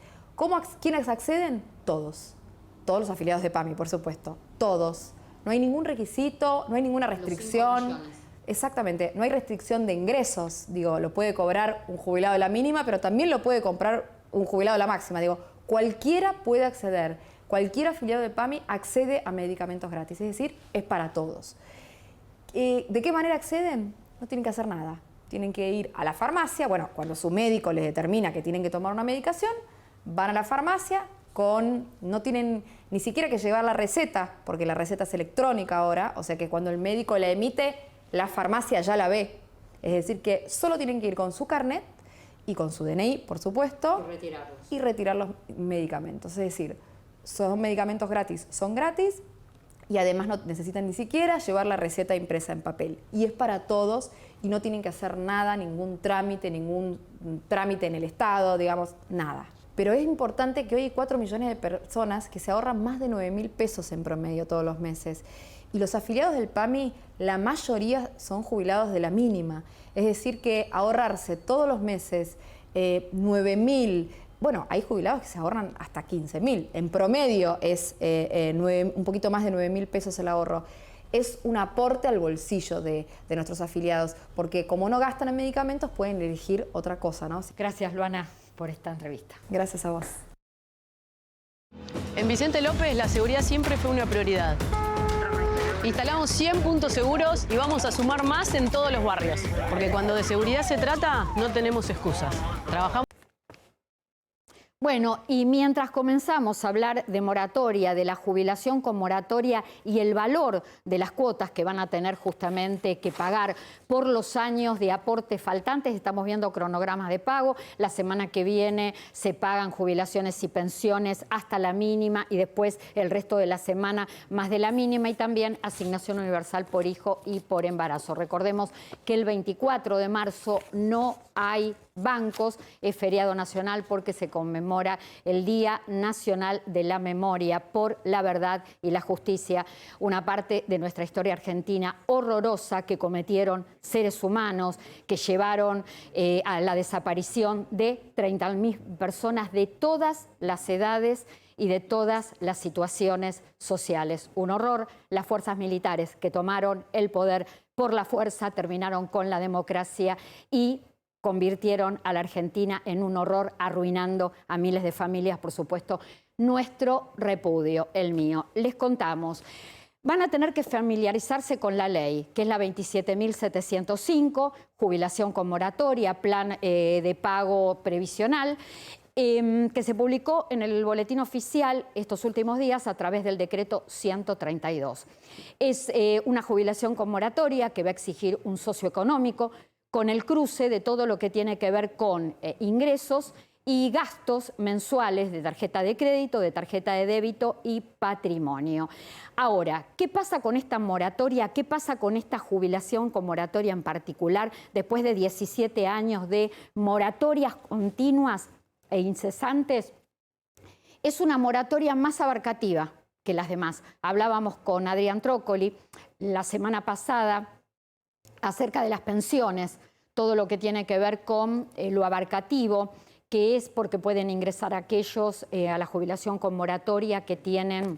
¿Quiénes acceden? Todos. Todos los afiliados de PAMI, por supuesto. Todos. No hay ningún requisito, no hay ninguna restricción. Exactamente, no hay restricción de ingresos. Digo, lo puede cobrar un jubilado de la mínima, pero también lo puede comprar un jubilado de la máxima. Digo, cualquiera puede acceder. Cualquier afiliado de PAMI accede a medicamentos gratis, es decir, es para todos. ¿De qué manera acceden? No tienen que hacer nada. Tienen que ir a la farmacia, bueno, cuando su médico les determina que tienen que tomar una medicación, van a la farmacia no tienen ni siquiera que llevar la receta, porque la receta es electrónica ahora, o sea que cuando el médico la emite, la farmacia ya la ve. Es decir, que solo tienen que ir con su carnet y con su DNI, por supuesto, y retirar los medicamentos. Es decir, son medicamentos gratis, son gratis, y además no necesitan ni siquiera llevar la receta impresa en papel. Y es para todos y no tienen que hacer nada, ningún trámite en el Estado, digamos, nada. Pero es importante que hoy hay 4 millones de personas que se ahorran más de 9.000 pesos en promedio todos los meses. Y los afiliados del PAMI, la mayoría son jubilados de la mínima. Es decir, que ahorrarse todos los meses 9.000, bueno, hay jubilados que se ahorran hasta 15.000. En promedio es un poquito más de 9.000 pesos el ahorro. Es un aporte al bolsillo de nuestros afiliados, porque como no gastan en medicamentos, pueden elegir otra cosa, ¿no? Gracias, Luana, por esta entrevista. Gracias a vos. En Vicente López la seguridad siempre fue una prioridad. Instalamos 100 puntos seguros y vamos a sumar más en todos los barrios, porque cuando de seguridad se trata, no tenemos excusas. Trabajamos. Bueno, y mientras comenzamos a hablar de moratoria, de la jubilación con moratoria y el valor de las cuotas que van a tener justamente que pagar por los años de aporte faltantes, estamos viendo cronogramas de pago. La semana que viene se pagan jubilaciones y pensiones hasta la mínima y después el resto de la semana más de la mínima, y también asignación universal por hijo y por embarazo. Recordemos que el 24 de marzo no hay bancos, es feriado nacional porque se conmemora el Día Nacional de la Memoria por la Verdad y la Justicia, una parte de nuestra historia argentina horrorosa que cometieron seres humanos, que llevaron a la desaparición de 30.000 personas de todas las edades y de todas las situaciones sociales. Un horror. Las fuerzas militares que tomaron el poder por la fuerza terminaron con la democracia y convirtieron a la Argentina en un horror, arruinando a miles de familias. Por supuesto, nuestro repudio, el mío. Les contamos. Van a tener que familiarizarse con la ley, que es la 27.705, jubilación con moratoria, plan de pago previsional, que se publicó en el boletín oficial estos últimos días a través del decreto 132. Es una jubilación con moratoria que va a exigir un socio económico con el cruce de todo lo que tiene que ver con ingresos y gastos mensuales de tarjeta de crédito, de tarjeta de débito y patrimonio. Ahora, ¿qué pasa con esta moratoria? ¿Qué pasa con esta jubilación con moratoria en particular después de 17 años de moratorias continuas e incesantes? Es una moratoria más abarcativa que las demás. Hablábamos con Adrián Trócoli la semana pasada acerca de las pensiones, todo lo que tiene que ver con lo abarcativo, que es porque pueden ingresar aquellos a la jubilación con moratoria que tienen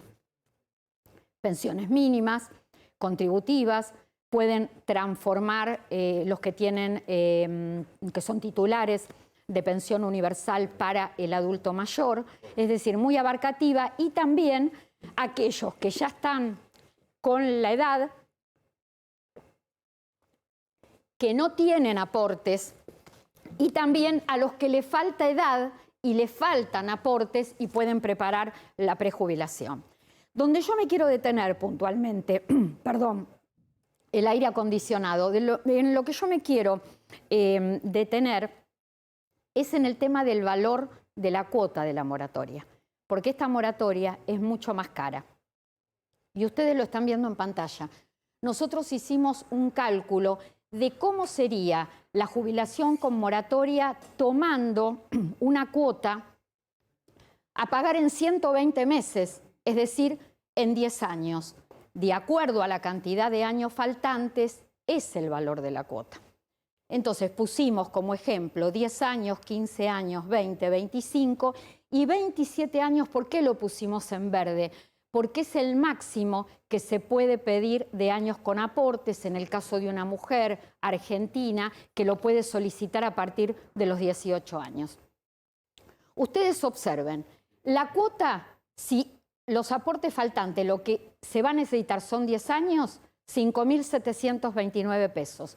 pensiones mínimas, contributivas, pueden transformar los que tienen, que son titulares de pensión universal para el adulto mayor, es decir, muy abarcativa, y también aquellos que ya están con la edad, que no tienen aportes, y también a los que le falta edad y le faltan aportes y pueden preparar la prejubilación. Donde yo me quiero detener puntualmente, perdón, el aire acondicionado, en lo que yo me quiero detener es en el tema del valor de la cuota de la moratoria, porque esta moratoria es mucho más cara. Y ustedes lo están viendo en pantalla. Nosotros hicimos un cálculo de cómo sería la jubilación con moratoria tomando una cuota a pagar en 120 meses, es decir, en 10 años. De acuerdo a la cantidad de años faltantes, es el valor de la cuota. Entonces pusimos como ejemplo 10 años, 15 años, 20, 25 y 27 años. ¿Por qué lo pusimos en verde? Porque es el máximo que se puede pedir de años con aportes en el caso de una mujer argentina que lo puede solicitar a partir de los 18 años. Ustedes observen, la cuota, si los aportes faltantes, lo que se va a necesitar son 10 años, 5.729 pesos.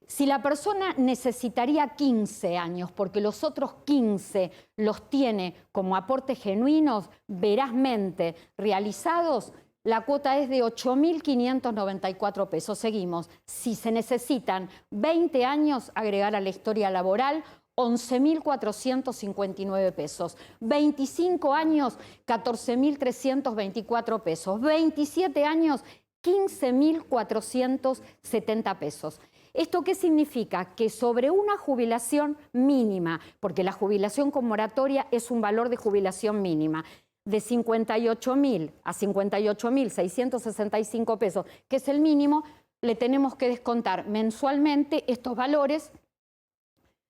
Si la persona necesitaría 15 años, porque los otros 15 los tiene como aportes genuinos, verazmente realizados, la cuota es de 8.594 pesos. Seguimos. Si se necesitan 20 años, agregar a la historia laboral, 11.459 pesos. 25 años, 14.324 pesos. 27 años, 15.470 pesos. ¿Esto qué significa? Que sobre una jubilación mínima, porque la jubilación con moratoria es un valor de jubilación mínima, de 58.000 a 58.665 pesos, que es el mínimo, le tenemos que descontar mensualmente estos valores.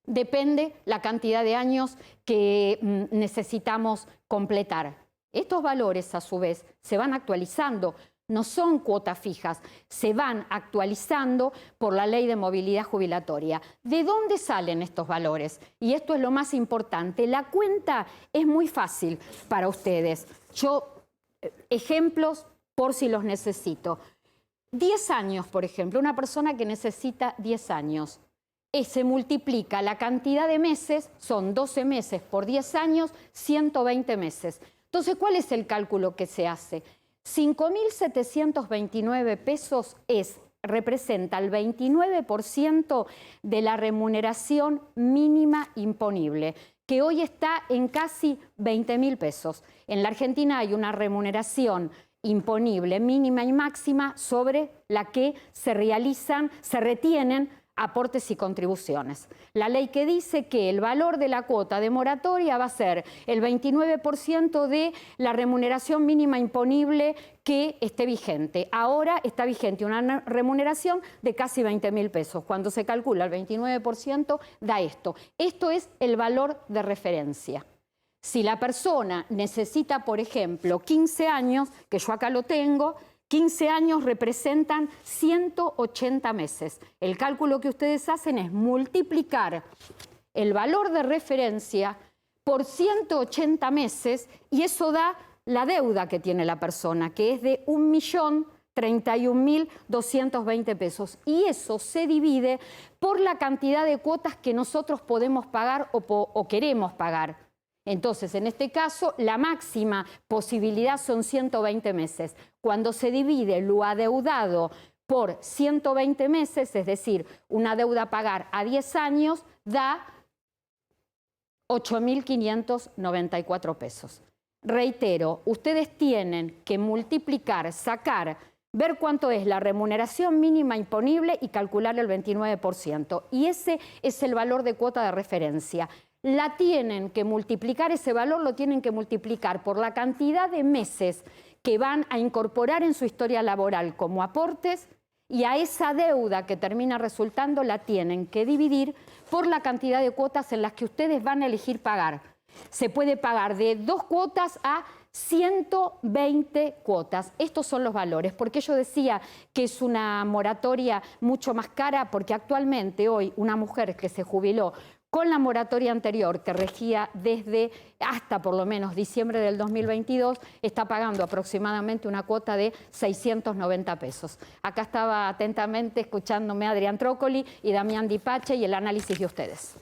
Depende la cantidad de años que necesitamos completar. Estos valores, a su vez, se van actualizando. No son cuotas fijas, se van actualizando por la Ley de Movilidad Jubilatoria. ¿De dónde salen estos valores? Y esto es lo más importante. La cuenta es muy fácil para ustedes. Ejemplos por si los necesito. 10 años, por ejemplo, una persona que necesita 10 años. Se multiplica la cantidad de meses, son 12 meses por 10 años, 120 meses. Entonces, ¿cuál es el cálculo que se hace? 5.729 pesos representa el 29% de la remuneración mínima imponible, que hoy está en casi 20.000 pesos. En la Argentina hay una remuneración imponible mínima y máxima sobre la que se retienen aportes y contribuciones. La ley que dice que el valor de la cuota de moratoria va a ser el 29% de la remuneración mínima imponible que esté vigente. Ahora está vigente una remuneración de casi 20.000 pesos. Cuando se calcula el 29% da esto. Esto es el valor de referencia. Si la persona necesita, por ejemplo, 15 años, que yo acá lo tengo, 15 años representan 180 meses. El cálculo que ustedes hacen es multiplicar el valor de referencia por 180 meses y eso da la deuda que tiene la persona, que es de 1.031.220 pesos. Y eso se divide por la cantidad de cuotas que nosotros podemos pagar o queremos pagar. Entonces, en este caso, la máxima posibilidad son 120 meses. Cuando se divide lo adeudado por 120 meses, es decir, una deuda a pagar a 10 años, da 8.594 pesos. Reitero, ustedes tienen que multiplicar, sacar, ver cuánto es la remuneración mínima imponible y calcularle el 29%. Y ese es el valor de cuota de referencia. La tienen que multiplicar, ese valor lo tienen que multiplicar por la cantidad de meses que van a incorporar en su historia laboral como aportes, y a esa deuda que termina resultando la tienen que dividir por la cantidad de cuotas en las que ustedes van a elegir pagar. Se puede pagar de 2 cuotas a 120 cuotas. Estos son los valores. Porque yo decía que es una moratoria mucho más cara, porque actualmente hoy una mujer que se jubiló con la moratoria anterior, que regía desde hasta por lo menos diciembre del 2022, está pagando aproximadamente una cuota de 690 pesos. Acá estaba atentamente escuchándome Adrián Trócoli y Damián Di Pace y el análisis de ustedes.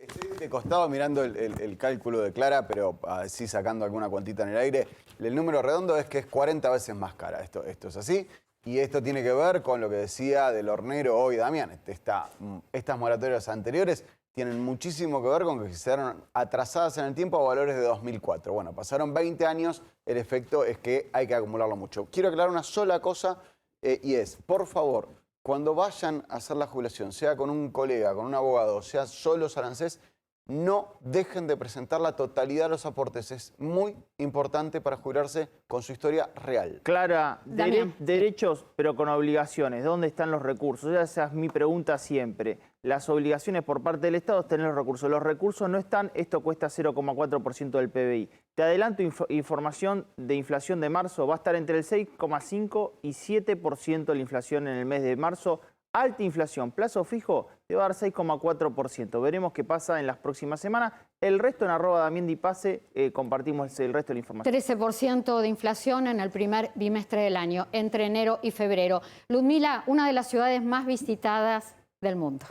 Estoy de costado mirando el cálculo de Clara, pero así sacando alguna cuantita en el aire. El número redondo es que es 40 veces más cara. Esto es así. Y esto tiene que ver con lo que decía del hornero hoy Damián. Estas moratorias anteriores tienen muchísimo que ver con que se quedaron atrasadas en el tiempo a valores de 2004. Bueno, pasaron 20 años, el efecto es que hay que acumularlo mucho. Quiero aclarar una sola cosa y es, por favor, cuando vayan a hacer la jubilación, sea con un colega, con un abogado, sea solos al ANSES, no dejen de presentar la totalidad de los aportes. Es muy importante para jubilarse con su historia real. Clara, derechos pero con obligaciones. ¿Dónde están los recursos? Esa es mi pregunta siempre. Las obligaciones por parte del Estado es tener los recursos. Los recursos no están, esto cuesta 0,4% del PBI. Te adelanto información de inflación de marzo. Va a estar entre el 6,5 y 7% la inflación en el mes de marzo. Alta inflación, plazo fijo, te va a dar 6,4%. Veremos qué pasa en las próximas semanas. El resto en @DamiánDiPace compartimos el resto de la información. 13% de inflación en el primer bimestre del año, entre enero y febrero. Ludmila, una de las ciudades más visitadas del mundo.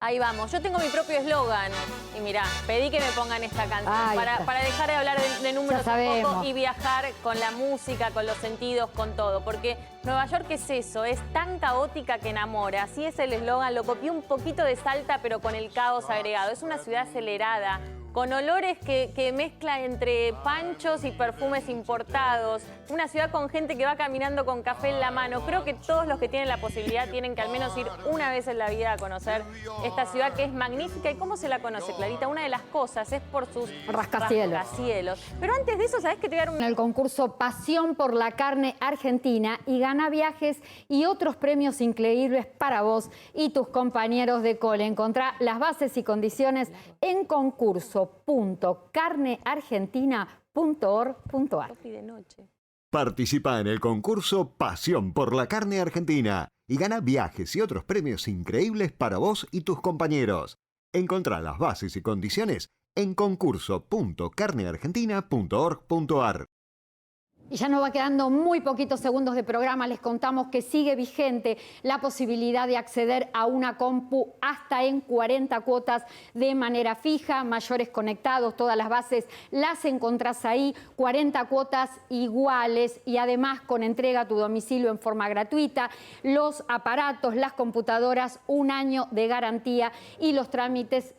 Ahí vamos. Yo tengo mi propio eslogan. Y mirá, pedí que me pongan esta canción para dejar de hablar de números un poco y viajar con la música, con los sentidos, con todo. Porque Nueva York es eso, es tan caótica que enamora. Así es el eslogan. Lo copié un poquito de Salta, pero con el caos agregado. Es una ciudad acelerada, con olores que mezcla entre panchos y perfumes importados. Una ciudad con gente que va caminando con café en la mano. Creo que todos los que tienen la posibilidad tienen que al menos ir una vez en la vida a conocer esta ciudad que es magnífica. ¿Y cómo se la conoce, Clarita? Una de las cosas es por sus rascacielos. Pero antes de eso, ¿sabés que te voy a dar En el concurso Pasión por la Carne Argentina y gana viajes y otros premios increíbles para vos y tus compañeros de cole. Encontrá las bases y condiciones en concurso.carneargentina.org.ar. Participa en el concurso Pasión por la Carne Argentina y gana viajes y otros premios increíbles para vos y tus compañeros. Encontrá las bases y condiciones en concurso.carneargentina.org.ar. Y ya nos va quedando muy poquitos segundos de programa. Les contamos que sigue vigente la posibilidad de acceder a una compu hasta en 40 cuotas de manera fija, mayores conectados, todas las bases las encontrás ahí, 40 cuotas iguales y además con entrega a tu domicilio en forma gratuita, los aparatos, las computadoras, 1 año de garantía y los trámites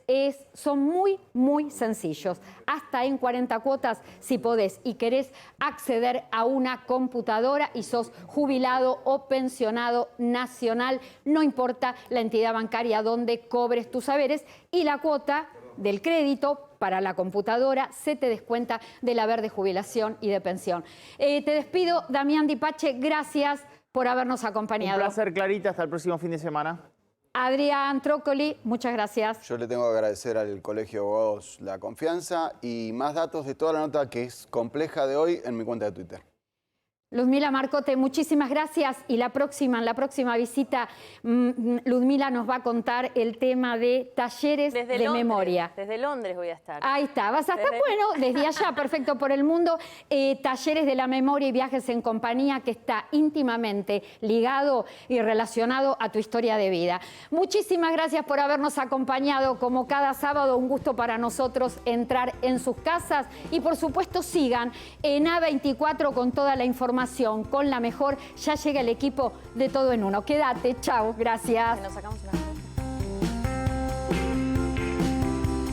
son muy, muy sencillos. Hasta en 40 cuotas si podés y querés acceder a una computadora y sos jubilado o pensionado nacional, no importa la entidad bancaria donde cobres tus saberes y la cuota del crédito para la computadora se te descuenta del haber de jubilación y de pensión. Te despido, Damián Di Pace, gracias por habernos acompañado. Un placer, Clarita, hasta el próximo fin de semana. Adrián Trócoli, muchas gracias. Yo le tengo que agradecer al Colegio de Abogados la confianza y más datos de toda la nota que es compleja de hoy en mi cuenta de Twitter. Ludmila Marcote, muchísimas gracias. Y en la próxima visita, Ludmila nos va a contar el tema de talleres de memoria. Desde Londres voy a estar. Ahí está, vas a estar, bueno, desde allá, perfecto por el mundo. Talleres de la memoria y viajes en compañía, que está íntimamente ligado y relacionado a tu historia de vida. Muchísimas gracias por habernos acompañado. Como cada sábado, un gusto para nosotros entrar en sus casas. Y por supuesto, sigan en A24 con toda la información, con la mejor. Ya llega el equipo de Todo en Uno. Quédate, chao, gracias. Nos sacamos una...